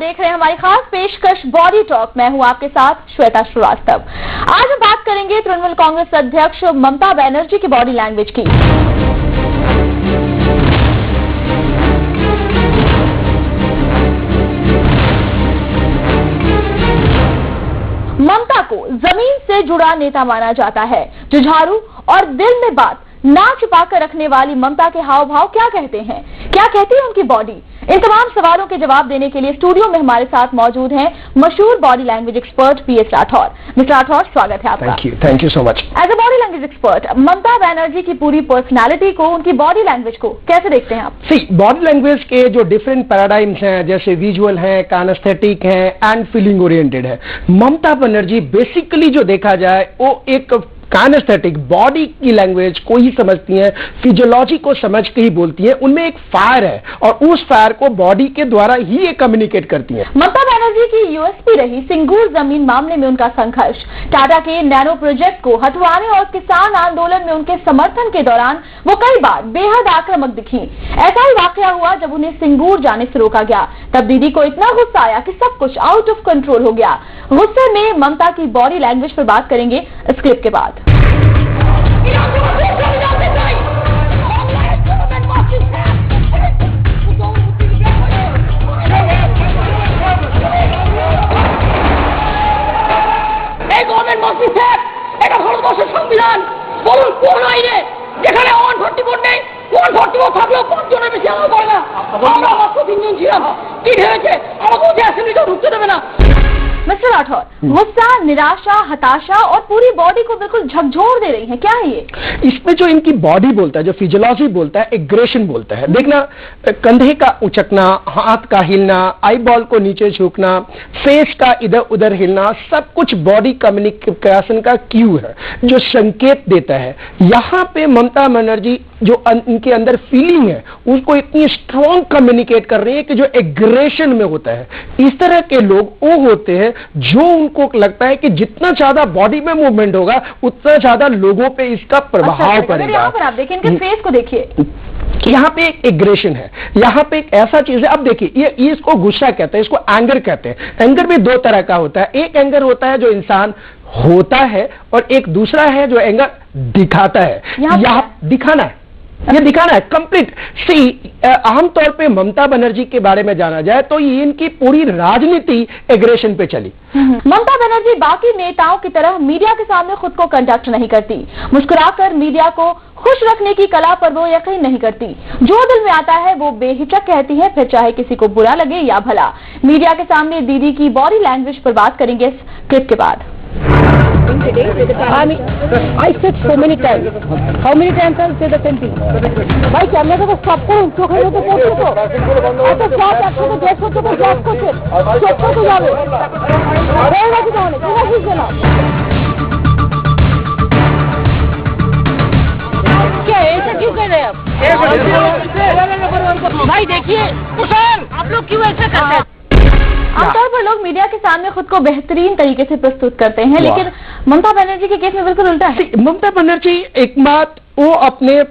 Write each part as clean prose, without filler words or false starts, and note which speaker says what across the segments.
Speaker 1: देख रहे हैं हमारी खास पेशकश बॉडी टॉक। मैं हूं आपके साथ श्वेता श्रीवास्तव। आज हम बात करेंगे तृणमूल कांग्रेस अध्यक्ष ममता बनर्जी की बॉडी लैंग्वेज की। ममता को जमीन से जुड़ा नेता माना जाता है। जुझारू और दिल में बात ना छिपाकर रखने वाली ममता के हाव भाव क्या कहते हैं, क्या कहती है उनकी बॉडी? इन तमाम सवालों के जवाब देने के लिए स्टूडियो में हमारे साथ मौजूद हैं मशहूर body language expert PS Rathore. Mister Rathore, स्वागत है आपका।
Speaker 2: Thank you so much.
Speaker 1: As a body language expert, Mamata Banerjee की पूरी पर्सनालिटी को, उनकी बॉडी लैंग्वेज को कैसे देखते हैं आप?
Speaker 2: बॉडी लैंग्वेज के जो डिफरेंट पैराडाइम्स हैं, जैसे विजुअल है, काइनेस्थेटिक है एंड फीलिंग ओरिएंटेड है। ममता बनर्जी बेसिकली जो देखा जाए वो एक काइनेस्थेटिक बॉडी की लैंग्वेज को ही समझती हैं, फिजियोलॉजी को समझ के ही बोलती हैं। उनमें एक फायर है और उस फायर को बॉडी के द्वारा ही ये कम्युनिकेट करती हैं।
Speaker 1: ममता बनर्जी की यूएसपी रही सिंगूर जमीन मामले में उनका संघर्ष, टाटा के नैनो प्रोजेक्ट को हटवाने और किसान आंदोलन में उनके समर्थन के दौरान वो कई बार बेहद आक्रामक दिखी। ऐसा ही वाकया हुआ जब उन्हें सिंगूर जाने से रोका गया। तब दीदी को इतना गुस्सा आया कि सब कुछ आउट ऑफ कंट्रोल हो गया। गुस्से में ममता की बॉडी लैंग्वेज पर बात करेंगे इस क्लिप के बाद।
Speaker 3: সংবিধান বলুন কোন আইনে যেখানে 144 নেই, 144 থাকলেও 5 জনের বেশি আমার করে না। আমরা মাত্র 3 জন ছিলাম। কি হয়েছে? আমাকে ওই অ্যাসেম্বলিতে ঢুকতে देवे ना।
Speaker 1: मिस्टर राठौर, गुस्सा, निराशा, हताशा और पूरी बॉडी को बिल्कुल झकझोर दे रही है, क्या है ये?
Speaker 2: इसमें जो इनकी बॉडी बोलता है, जो फिजियोलॉजी बोलता है, एग्रेशन बोलता है। देखना, कंधे का उचकना, हाथ का हिलना, आई बॉल को नीचे झुकना, फेस का इधर उधर हिलना, सब कुछ बॉडी कम्युनिकेशन का क्यू है जो संकेत देता है। यहाँ पे ममता बनर्जी जो इनके अंदर फीलिंग है उसको इतनी स्ट्रॉन्ग कम्युनिकेट कर रही है कि जो एग्रेशन में होता है। इस तरह के लोग वो होते हैं जो उनको लगता है कि जितना ज्यादा बॉडी में मूवमेंट होगा उतना ज्यादा लोगों पे इसका प्रभाव पड़ेगा।
Speaker 1: यहाँ पर आप देखिए, इनके फेस को देखिए,
Speaker 2: यहाँ पे एक एग्रेशन है, यहाँ पे एक ऐसा चीज है। अब देखिए, ये इसको गुस्सा कहते हैं, इसको एंगर कहते हैं। एंगर भी दो तरह का होता है। एक एंगर होता है जो इंसान होता है और एक दूसरा है जो एंगर दिखाता है। यहाँ दिखाना है, ये दिखाना है कंप्लीट। आमतौर पे ममता बनर्जी के बारे में जाना जाए तो ये इनकी पूरी राजनीति एग्रेशन पे चली।
Speaker 1: ममता बनर्जी बाकी नेताओं की तरह मीडिया के सामने खुद को कंडक्ट नहीं करती। मुस्कुराकर मीडिया को खुश रखने की कला पर वो यकीन नहीं करती। जो दिल में आता है वो बेहिचक कहती है, फिर चाहे किसी को बुरा लगे या भला। मीडिया के सामने दीदी की बॉडी लैंग्वेज पर बात करेंगे इस क्लिप के बाद।
Speaker 3: I said so many times. How many times I'll say the same thing? भाई कैमरा को स्टॉप करो, चोखा होते पहुंचो तो ऐसा क्या आपको तो देख सकते हो, जॉब को फिर चोखा तो जाओ होएगा कि जाने पूरा ही चला। क्या ऐसा क्यों कर रहे हैं आप? भाई देखिए कुशल, आप लोग क्यों ऐसा करते हैं?
Speaker 1: आमतौर पर लोग मीडिया के सामने खुद को बेहतरीन तरीके से प्रस्तुत करते हैं, लेकिन ममता बनर्जी के केस में बिल्कुल उल्टा है।
Speaker 2: ममता बनर्जी एक बात, वो अपने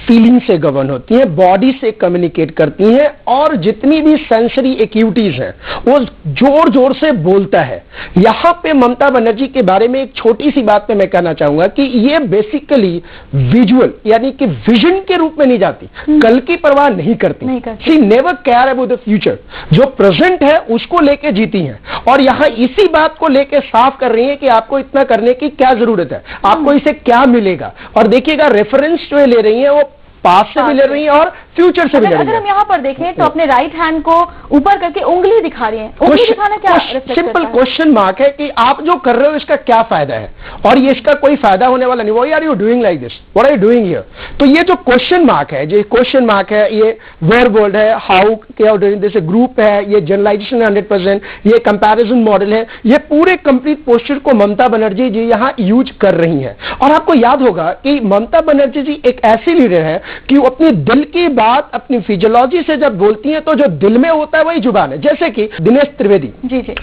Speaker 2: फीलिंग से गवर्न होती हैं, बॉडी से कम्युनिकेट करती हैं और जितनी भी सेंसरी एक्टिविटीज हैं वो जोर जोर से बोलता है। यहाँ पे ममता बनर्जी के बारे में एक छोटी सी बात पे मैं कहना चाहूंगा कि ये बेसिकली विजुअल यानी कि विजन के रूप में नहीं जाती, कल की परवाह नहीं करती। She never care about the future. जो प्रेजेंट है उसको लेके जीती हैं और यहाँ इसी बात को लेके साफ कर रही है कि आपको इतना करने की क्या जरूरत है, आपको इसे क्या मिलेगा। और देखिएगा, रेफरेंस जो ले रही है वो पास से भी ले रही है और फ्यूचर से भी ले रही है।
Speaker 1: अगर हम यहाँ पर देखें तो अपने राइट हैंड को ऊपर करके उंगली दिखा रही है। उंगली दिखाना क्या
Speaker 2: सिंपल क्वेश्चन मार्क है कि आप जो कर रहे हो इसका क्या फायदा है, और ये इसका कोई फायदा होने वाला नहीं। Why are you doing like this, what are you doing here? तो ये जो क्वेश्चन मार्क है, जो क्वेश्चन मार्क है, ये वर्ब वर्ड है, हाउ क्या डूइंग दिस, ग्रुप है, ये जनरलाइजेशन 100%, ये कंपैरिजन मॉडल है। ये पूरे कंप्लीट पोस्चर को ममता बनर्जी जी यहाँ यूज कर रही है। और आपको याद होगा कि ममता बनर्जी जी एक ऐसी लीडर है कि वो अपनी दिल की बात अपनी फिजियोलॉजी से जब बोलती हैं तो जो दिल में होता है वही जुबान है। जैसे कि दिनेश त्रिवेदी,
Speaker 1: जी जी,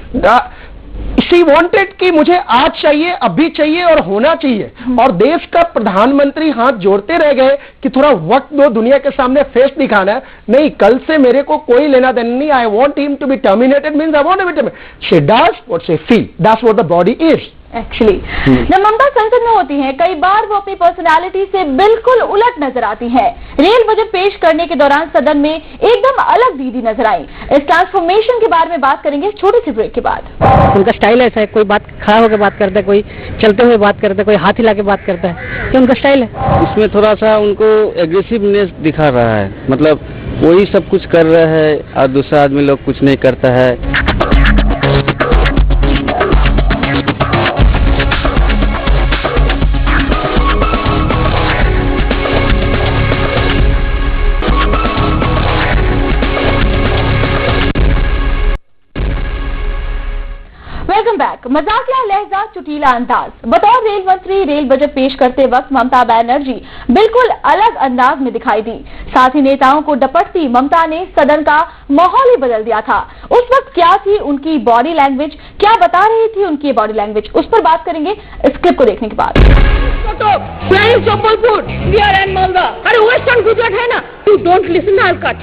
Speaker 2: शी वांटेड कि मुझे आज चाहिए, अभी चाहिए और होना चाहिए। और देश का प्रधानमंत्री हाथ जोड़ते रह गए कि थोड़ा वक्त दो, दुनिया के सामने फेस दिखाना है। नहीं, कल से मेरे को कोई लेना देना नहीं। I want him to be terminated means I want to be terminated. She does what she feel, that's what the body is.
Speaker 1: Actually जब ममता संसद में होती हैं, कई बार वो अपनी पर्सनालिटी से बिल्कुल उलट नजर आती हैं। रेल बजट पेश करने के दौरान सदन में एकदम अलग दीदी नजर आई। इस ट्रांसफॉर्मेशन के बारे में बात करेंगे छोटी सी ब्रेक के बाद।
Speaker 3: उनका स्टाइल ऐसा है, कोई बात खड़ा होकर बात करता है, कोई चलते हुए बात करता है, कोई हाथ हिला के बात करता है, ये उनका स्टाइल है।
Speaker 4: उसमें थोड़ा सा उनको एग्रेसिवनेस दिखा रहा है, मतलब वही सब कुछ कर रहा है और दूसरा आदमी लोग कुछ नहीं करता है।
Speaker 1: Welcome back. मजाकिया लहजा, चुटीला अंदाज। बतौर रेल मंत्री रेल बजट पेश करते वक्त ममता बनर्जी बिल्कुल अलग अंदाज में दिखाई दी। साथ ही नेताओं को डपटती ममता ने सदन का माहौल ही बदल दिया था। उस वक्त क्या थी उनकी बॉडी लैंग्वेज, क्या बता रही थी उनकी बॉडी लैंग्वेज, उस पर बात करेंगे इस क्लिप को देखने के बाद।
Speaker 3: संबलपुर, बिहार एंड मालदा, अरे वेस्टर्न गुजरात है ना, you don't listen, I will cut.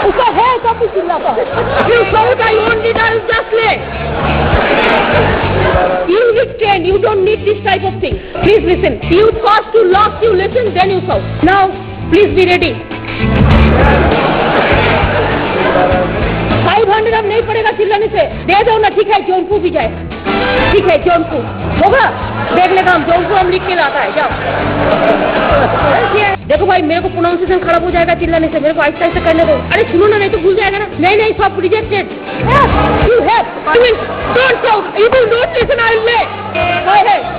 Speaker 3: उसका है सब कुछ चिल्लाता है। You shout, I want it, I will just play. You will train, you don't need this type of thing. Please listen. You first to last, you listen, then you shout. Now, please be ready. 500 अब नहीं पड़ेगा चिल्लाने से, दे दो ना, ठीक है, जौनपुर भी जाए, ठीक है, जौनपुर होगा, देख लेगा हम, जौनपुर हम लिख के लाता है, जाओ। देखो भाई, मेरे को प्रोनाउंसिएशन खराब हो जाएगा चिल्लाने से, मेरे को आहिस्ता आहिस्ता करने दो। अरे सुनो ना, नहीं तो भूल जाएगा ना। नहीं नहीं, सब rejected. You have, you will don't shout, you will not listen, I will lay.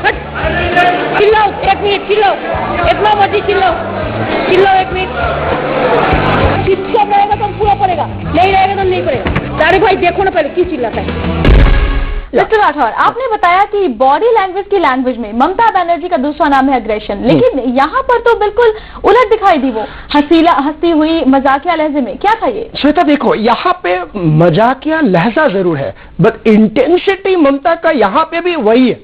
Speaker 3: हट, चिल्लाओ, 1 मिनट चिल्लाओ, इतना मत चिल्लाओ, चिल्लाओ 1 मिनट। चुपचाप रहेगा तो पूरा पड़ेगा, नहीं रहेगा तो नहीं पड़ेगा। अरे भाई देखो ना पहले क्यों चिल्लाता है।
Speaker 1: मिस्टर राठौर, आपने बताया कि बॉडी लैंग्वेज की लैंग्वेज में ममता बनर्जी का दूसरा नाम है अग्रेशन, लेकिन यहाँ पर तो बिल्कुल उलट दिखाई दी। वो हंसती हुई मजाकिया लहजे में, क्या था ये?
Speaker 2: श्वेता देखो, यहाँ पे मजाकिया लहजा जरूर है, बट इंटेंसिटी ममता का यहाँ पे भी वही है।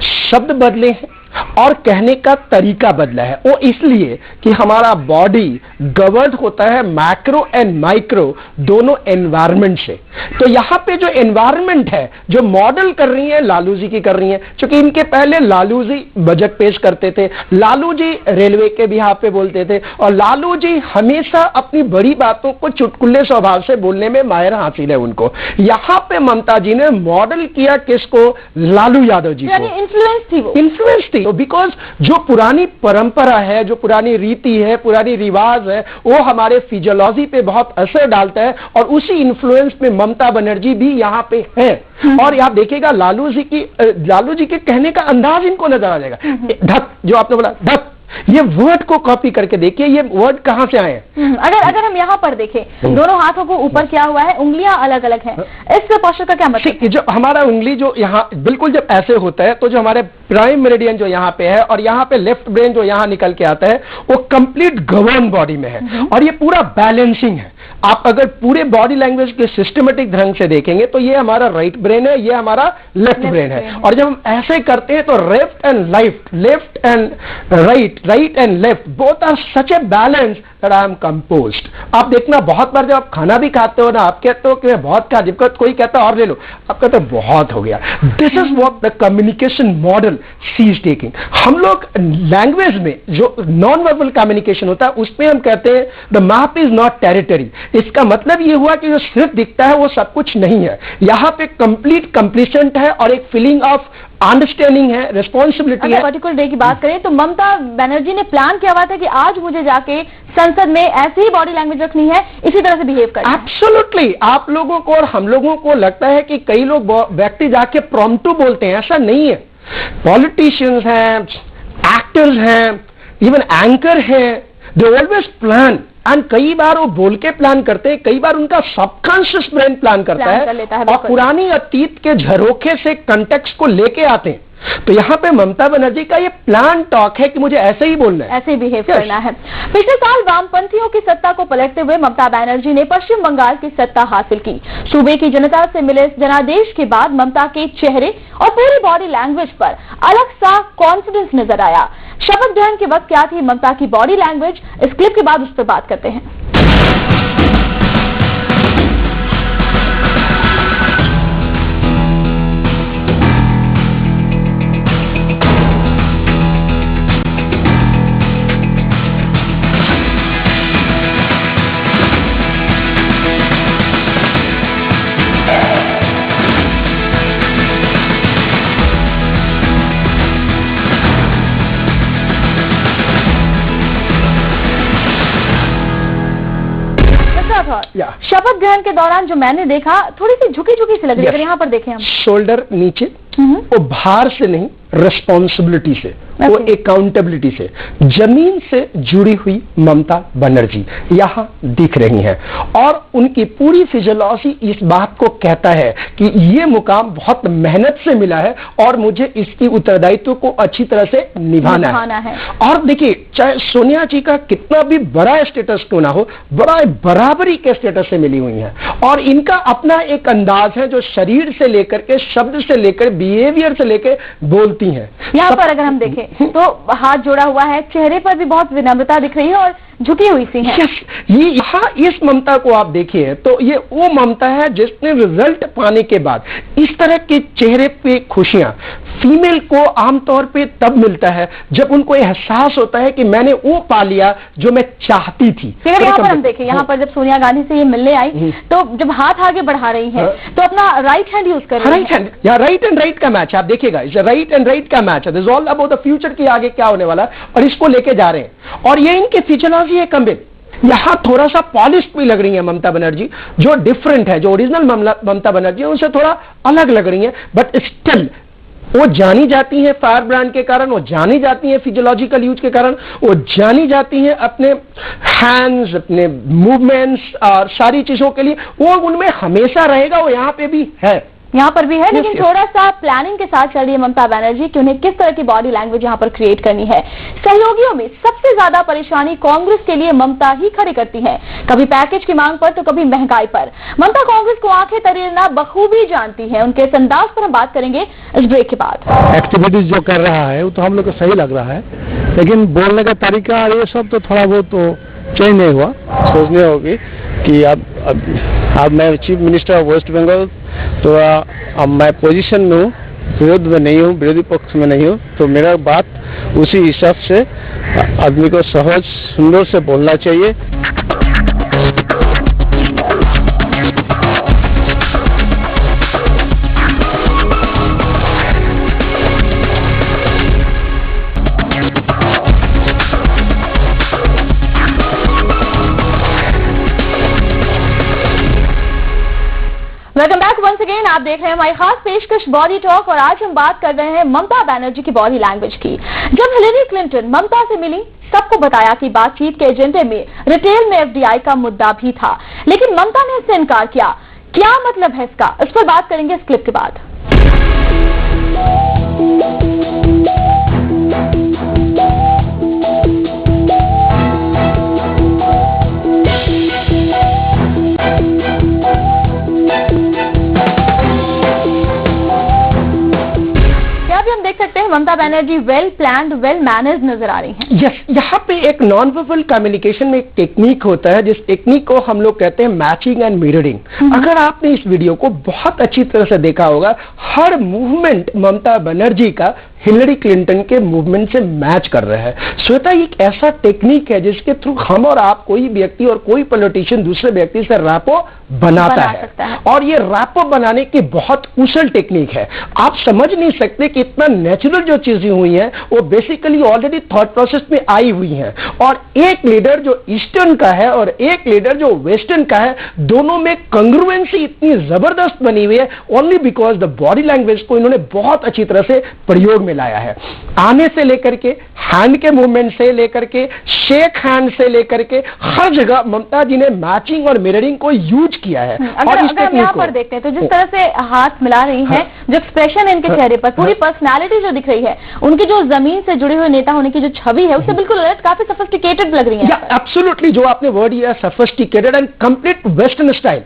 Speaker 2: शब्द बदले हैं और कहने का तरीका बदला है। वो इसलिए कि हमारा बॉडी गवर्न होता है मैक्रो एंड माइक्रो दोनों एनवायरनमेंट से। तो यहाँ पे जो एनवायरनमेंट है, जो मॉडल कर रही है लालू जी की कर रही है, क्योंकि इनके पहले लालू जी बजट पेश करते थे, लालू जी रेलवे के भी यहाँ पे बोलते थे, और लालू जी हमेशा अपनी बड़ी बातों को चुटकुले स्वभाव से बोलने में माहिर हासिल है उनको। यहाँ पे ममता जी ने मॉडल किया किसको? लालू यादव जी को।
Speaker 1: इन्फ्लुएंस थी वो,
Speaker 2: इन्फ्लुएंस थी। तो बिकॉज जो पुरानी परंपरा है, जो पुरानी रीति है, पुरानी रिवाज है, वो हमारे फिजियोलॉजी पे बहुत असर डालता है, और उसी इन्फ्लुएंस में ममता बनर्जी भी यहाँ पे है। और आप देखिएगा लालू जी के कहने का अंदाज इनको नजर आ जाएगा। धक, जो आपने बोला धक, ये वर्ड को कॉपी करके देखिए, ये वर्ड कहां से आए हैं।
Speaker 1: अगर हम यहाँ पर देखें, दोनों हाथों को ऊपर किया हुआ है, उंगलियां अलग अलग हैं, इस पोस्चर का क्या मतलब है?
Speaker 2: जो हमारा उंगली जो यहाँ बिल्कुल जब ऐसे होता है, तो जो हमारे प्राइम मेरिडियन जो यहाँ पे है और यहाँ पे लेफ्ट ब्रेन जो यहाँ निकल के आता है, वो कंप्लीट गवर्न बॉडी में है, और ये पूरा बैलेंसिंग है। आप अगर पूरे बॉडी लैंग्वेज के सिस्टमेटिक ढंग से देखेंगे तो ये हमारा राइट ब्रेन है, ये हमारा लेफ्ट ब्रेन है, और जब हम ऐसे करते हैं तो left and right and left both are such a balance that I am composed. आप देखना बहुत बार जब आप खाना भी खाते हो ना, आप कहते हो कि मैं बहुत खा, जब कोई कहता है और ले लो, आप कहते हो बहुत हो गया। This is what the communication model she is taking. हम लोग लैंग्वेज में जो नॉन वर्बल कम्युनिकेशन होता है उसमें हम कहते हैं the map is not territory. इसका मतलब ये हुआ कि जो सिर्फ दिखता है वो सब कुछ नहीं है, यहाँ पे कंप्लीट कंप्लीसेंट है और एक फीलिंग ऑफ अंडरस्टैंडिंग है, रिस्पॉन्सिबिलिटी है।
Speaker 1: पर्टिकुलर डे की बात करें तो ममता बनर्जी ने प्लान किया हुआ था कि आज मुझे जाके संसद में ऐसी ही बॉडी लैंग्वेज रखनी है, इसी तरह से बिहेव करना है।
Speaker 2: एब्सोल्युटली। आप लोगों को और हम लोगों को लगता है कि कई लोग व्यक्ति जाके प्रॉम्प्टू बोलते हैं, ऐसा नहीं है। पॉलिटिशियंस हैं, एक्टर्स हैं, इवन एंकर हैं, दे ऑलवेज प्लान, एंड कई बार वो बोल के प्लान करते हैं, कई बार उनका सबकॉन्शियस ब्रेन प्लान करता है, और पुरानी अतीत के झरोखे से कंटेक्स्ट को लेके आते हैं। तो यहाँ पे ममता बनर्जी का ये प्लान टॉक है कि मुझे ऐसे ही बोलना है,
Speaker 1: ऐसे बिहेव करना है। पिछले साल वामपंथियों की सत्ता को पलटते हुए ममता बनर्जी ने पश्चिम बंगाल की सत्ता हासिल की। सूबे की जनता से मिले जनादेश के बाद ममता के चेहरे और पूरी बॉडी लैंग्वेज पर अलग सा कॉन्फिडेंस नजर आया। शपथ ग्रहण के वक्त क्या थी ममता की बॉडी लैंग्वेज, इस क्लिप के बाद उस पर बात करते हैं। शपथ ग्रहण के दौरान जो मैंने देखा, थोड़ी सी झुकी झुकी सी लग रही है। अगर यहाँ पर देखें हम,
Speaker 2: शोल्डर नीचे, वो भार से नहीं, रिस्पॉन्सिबिलिटी से, वो अकाउंटेबिलिटी से, जमीन से जुड़ी हुई ममता बनर्जी यहाँ दिख रही हैं। और उनकी पूरी फिजियोलॉजी इस बात को कहता है कि ये मुकाम बहुत मेहनत से मिला है और मुझे इसकी उत्तरदायित्व को अच्छी तरह से निभाना है। और देखिए, चाहे सोनिया जी का कितना भी बड़ा स्टेटस क्यों ना हो, बड़ा बराबरी के स्टेटस से मिली हुई है। और इनका अपना एक अंदाज है जो शरीर से लेकर के, शब्द से लेकर, बिहेवियर से लेकर बोलती हैं।
Speaker 1: यहाँ पर अगर हम देखें तो हाथ जोड़ा हुआ है, चेहरे पर भी बहुत विनम्रता दिख रही है और झुकी हुई सी है।
Speaker 2: ये यहाँ इस ममता को आप देखिए तो ये वो ममता है जिसने रिजल्ट पाने के बाद इस तरह के चेहरे पे खुशियां फीमेल को आमतौर पे तब मिलता है जब उनको एहसास होता है कि मैंने वो पा लिया जो मैं चाहती थी।
Speaker 1: अगर यहाँ पर हम देखें, यहाँ पर जब सोनिया गांधी से ये मिलने आई तो जब हाथ आगे बढ़ा रही है तो अपना राइट हैंड यूज कर रही है।
Speaker 2: राइट हैंड, या राइट एंड राइट का मैच आप देखिएगा, राइट एंड राइट का मैच है। This all about the future की आगे क्या होने वाला है और इसको लेके जा रहे हैं। और ये इनके फिजियोलॉजी है कम्बिन। यहां थोड़ा सा पॉलिश भी लग रही है ममता बनर्जी, जो डिफरेंट है, जो ओरिजिनल ममता बनर्जी है उनसे थोड़ा अलग लग रही है। बट स्टिल वो जानी जाती है फायर ब्रांड के कारण, वो जानी जाती है फिजियोलॉजिकल यूज के कारण, वो जानी जाती है अपने हैंड्स, अपने मूवमेंट्स और सारी चीजों के लिए। वो उनमें हमेशा रहेगा, वो यहाँ पे भी है,
Speaker 1: यहाँ पर भी है। लेकिन थोड़ा सा प्लानिंग के साथ चल रही है ममता बनर्जी कि उन्हें किस तरह की बॉडी लैंग्वेज यहाँ पर क्रिएट करनी है। सहयोगियों में सबसे ज्यादा परेशानी कांग्रेस के लिए ममता ही खड़ी करती है, कभी पैकेज की मांग पर तो कभी महंगाई पर। ममता कांग्रेस को आंखें तरेलना बखूबी जानती है। उनके इस अंदाज पर हम बात करेंगे इस ब्रेक के बाद।
Speaker 5: एक्टिविटीज जो कर रहा है वो तो हम लोग को सही लग रहा है, लेकिन बोलने का तरीका ये सब तो थोड़ा बहुत तो चेंज नहीं हुआ। सोचने होगी कि अब मैं chief minister of West Bengal, तो अब मैं पोजीशन में हूँ, विरोध में नहीं हूँ, विरोधी पक्ष में नहीं हूँ, तो मेरा बात उसी हिसाब से आदमी को सहज सुंदर से बोलना चाहिए।
Speaker 1: Welcome back once again. आप देख रहे हैं हमारी खास पेशकश बॉडी टॉक और आज हम बात कर रहे हैं ममता बनर्जी की बॉडी लैंग्वेज की। जब हिलेरी क्लिंटन ममता से मिली, सबको बताया कि बातचीत के एजेंडे में रिटेल में एफडीआई का मुद्दा भी था, लेकिन ममता ने इससे इनकार किया। क्या मतलब है इसका, इस पर बात करेंगे इस क्लिप के बाद। हम देख सकते हैं Mamata Banerjee well planned, well managed नजर आ रही हैं।
Speaker 2: यस, यहाँ पे एक नॉन वर्बल कम्युनिकेशन में एक टेक्निक होता है, जिस टेक्निक को हम लोग कहते हैं मैचिंग एंड मिररिंग। अगर आपने इस वीडियो को बहुत अच्छी तरह से देखा होगा, हर मूवमेंट ममता बनर्जी का हिलरी क्लिंटन के मूवमेंट से मैच कर रहा है। श्वेता, एक ऐसा टेक्निक है जिसके थ्रू हम और आप, कोई व्यक्ति और कोई पॉलिटिशियन दूसरे व्यक्ति से रैपो बनाता है। और ये रैपो बनाने की बहुत कुशल टेक्निक है। आप समझ नहीं सकते कि इतना नेचुरल जो चीजें हुई हैं वो बेसिकली ऑलरेडी थॉट प्रोसेस में आई हुई हैं। और एक लीडर जो ईस्टर्न का है और एक लीडर जो वेस्टर्न का है, दोनों में कंग्रुएंसी इतनी जबरदस्त बनी हुई है only because the body language को इन्होंने बहुत अच्छी तरह से प्रयोग में में लाया है। आने से लेकर के, हैंड के मूवमेंट से लेकर के, शेक हैंड से लेकर के, हर जगह ममता जी ने मैचिंग और मिररिंग को यूज किया है।
Speaker 1: अगर हम यहाँ पर देखते हैं तो जिस तरह से हाथ मिला रही हैं, जो एक्सप्रेशन है इनके चेहरे पर, पूरी पर्सनालिटी जो दिख रही है, उनकी जो जमीन से जुड़े हुए नेता होने की जो छवि है, उससे बिल्कुल अलग, काफी सोफिस्टिकेटेड लग रही है।
Speaker 2: एब्सोल्युटली, जो आपने वर्ड दिया, sophisticated and complete western style.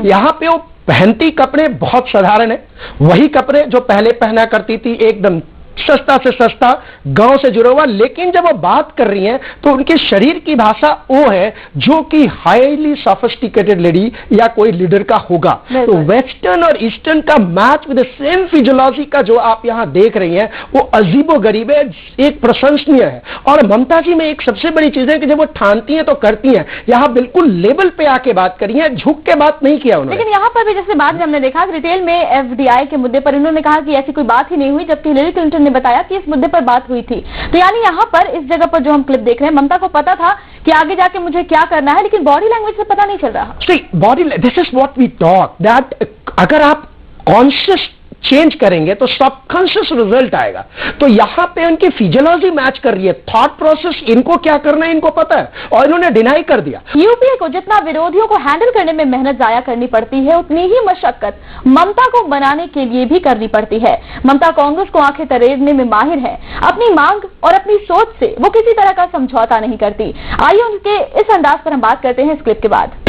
Speaker 2: यहाँ पे वो पहनती कपड़े बहुत साधारण है, वही कपड़े जो पहले पहना करती थी, एकदम सस्ता से सस्ता, गांव से जुड़ा हुआ। लेकिन जब वो बात कर रही हैं तो उनके शरीर की भाषा वो है जो कि हाईली सोफिस्टिकेटेड लेडी या कोई लीडर का होगा। तो वेस्टर्न और ईस्टर्न का match with the same physiology का जो आप यहां देख रही हैं, वो अजीबो गरीब है, एक प्रशंसनीय है। और ममता जी में एक सबसे बड़ी चीज है कि जब वो ठानती हैं तो करती हैं। यहां बिल्कुल लेवल पे आके बात करी है, झुक के बात नहीं किया उन्होंने।
Speaker 1: लेकिन यहां पर भी जैसे बाद में हमने देखा रिटेल में FDI के मुद्दे पर इन्होंने कहा कि ऐसी कोई बात ही नहीं हुई, जबकि हिलेरी क्लिंटन ने बताया कि इस मुद्दे पर बात हुई थी। तो यानी यहाँ पर इस जगह पर जो हम क्लिप देख रहे हैं, ममता को पता था कि आगे जाके मुझे क्या करना है, लेकिन बॉडी लैंग्वेज से पता नहीं चल रहा।
Speaker 2: This is what we talk, that अगर आप कॉन्शियस चेंज करेंगे तो सबकॉन्शियस रिजल्ट आएगा। तो यहां पे उनकी फिजियोलॉजी मैच कर रही है, थॉट प्रोसेस, इनको क्या करना है इनको पता है, और इन्होंने डिनाई कर दिया।
Speaker 1: यूपीए को जितना विरोधियों को हैंडल करने में मेहनत जाया करनी पड़ती है, उतनी ही मशक्कत ममता को बनाने के लिए भी करनी पड़ती है। ममता कांग्रेस को आंखें तरेरने में माहिर है। अपनी मांग और अपनी सोच से वो किसी तरह का समझौता नहीं करती। आइए उनके इस अंदाज पर हम बात करते हैं इस क्लिप के बाद।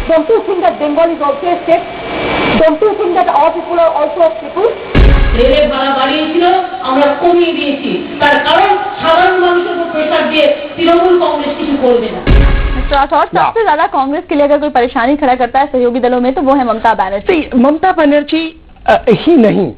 Speaker 3: Don't you think that Bengal is also a state? Don't you think that our people are also people?
Speaker 6: রেলের ভাড়া বাড়িয়েছিল, আমরা কমিয়ে দিয়েছি, তার কারণ সাধারণ মানুষের উপর প্রেসার দিয়ে তৃণমূল कॉन्ग्रेस কিছু করবে না।
Speaker 1: सबसे ज्यादा कांग्रेस के लिए अगर कोई परेशानी खड़ा करता है सहयोगी दलों में तो वो है ममता बनर्जी।
Speaker 2: ममता बनर्जी ही नहीं,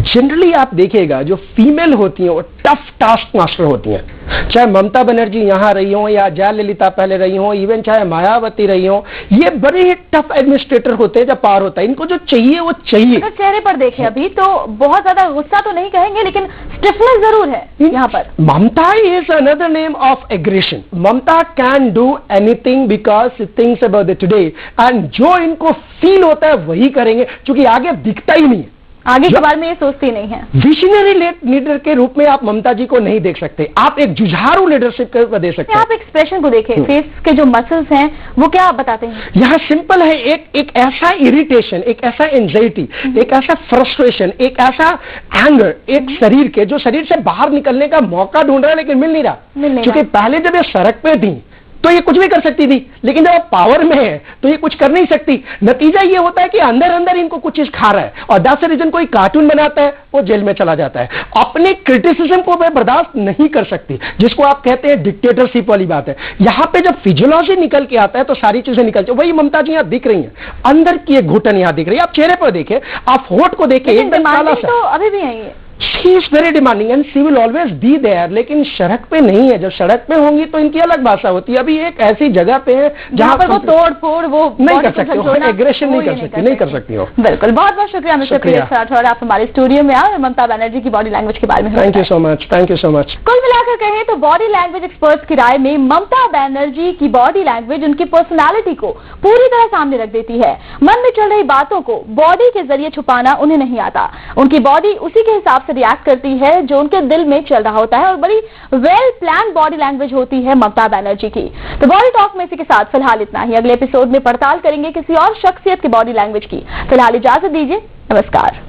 Speaker 2: जनरली आप देखिएगा जो फीमेल होती हैं वो टफ टास्क मास्टर होती हैं। चाहे ममता बनर्जी यहां रही हो या जयललिता पहले रही हो, इवन चाहे मायावती रही हो, ये बड़े ही टफ एडमिनिस्ट्रेटर होते हैं जब पार होता है। इनको जो चाहिए वो चाहिए।
Speaker 1: अगर चेहरे पर देखें अभी तो बहुत ज्यादा गुस्सा तो नहीं कहेंगे, लेकिन स्टिफनेस जरूर है यहाँ पर।
Speaker 2: Mamata is another name of aggression. Mamata can do anything because she thinks about the today, and जो इनको फील होता है वही करेंगे, क्योंकि आगे दिखता ही नहीं है,
Speaker 1: आगे के बारे में ये सोचती नहीं है।
Speaker 2: विजनरी लीडर के रूप में आप ममता जी को नहीं देख सकते, आप एक जुझारू लीडरशिप को दे सकते हैं।
Speaker 1: आप एक्सप्रेशन को देखें, फेस के जो मसल्स हैं वो क्या बताते हैं?
Speaker 2: यहाँ सिंपल है, एक ऐसा इरिटेशन, एक ऐसा एंजाइटी, एक ऐसा फ्रस्ट्रेशन, एक ऐसा एंगर, एक शरीर के जो शरीर से बाहर निकलने का मौका ढूंढ रहा है लेकिन मिल नहीं रहा। क्योंकि पहले जब ये सड़क पे थी तो ये कुछ भी कर सकती थी, लेकिन जब पावर में है तो ये कुछ कर नहीं सकती। नतीजा ये होता है कि अंदर अंदर इनको कुछ चीज खा रहा है, और दैट्स द रीजन कोई कार्टून बनाता है वो जेल में चला जाता है। अपने क्रिटिसिज्म को वे बर्दाश्त नहीं कर सकती, जिसको आप कहते हैं डिक्टेटरशिप वाली बात है। यहां पे जब फिजियोलॉजी निकल के आता है तो सारी चीजें निकलती है। वही ममता जी यहां दिख रही है, अंदर की एक घुटन यहां दिख रही है। आप चेहरे पर देखें, आप होठ को देखें, एकदम काला सा।
Speaker 1: तो अभी भी है
Speaker 2: She is very demanding and she will always be there, लेकिन सड़क पे नहीं है। जब सड़क पे होंगी तो इनकी अलग भाषा होती है। अभी एक ऐसी जगह पे है
Speaker 1: जहाँ पर वो तोड़ फोड़ वो
Speaker 2: नहीं कर सकती हो, एग्रेशन नहीं कर सकती हो।
Speaker 1: बिल्कुल, बहुत बहुत शुक्रिया मिस्टर प्रियेश राठौड़, आप हमारे स्टूडियो में आए और ममता बनर्जी की बॉडी लैंग्वेज के बारे में।
Speaker 2: Thank you so much, thank you so much.
Speaker 1: कुल मिलाकर कहें तो बॉडी लैंग्वेज एक्सपर्ट्स की राय में ममता बनर्जी की बॉडी लैंग्वेज उनकी पर्सनालिटी को पूरी तरह सामने रख देती है। मन में चल रही बातों को बॉडी के जरिए छुपाना उन्हें नहीं आता। उनकी बॉडी उसी के हिसाब से रिएक्ट करती है जो उनके दिल में चल रहा होता है, और बड़ी वेल प्लान बॉडी लैंग्वेज होती है ममता बनर्जी की। तो बॉडी टॉक में इसी के साथ फिलहाल इतना ही। अगले एपिसोड में पड़ताल करेंगे किसी और शख्सियत की बॉडी लैंग्वेज की। फिलहाल इजाजत दीजिए, नमस्कार।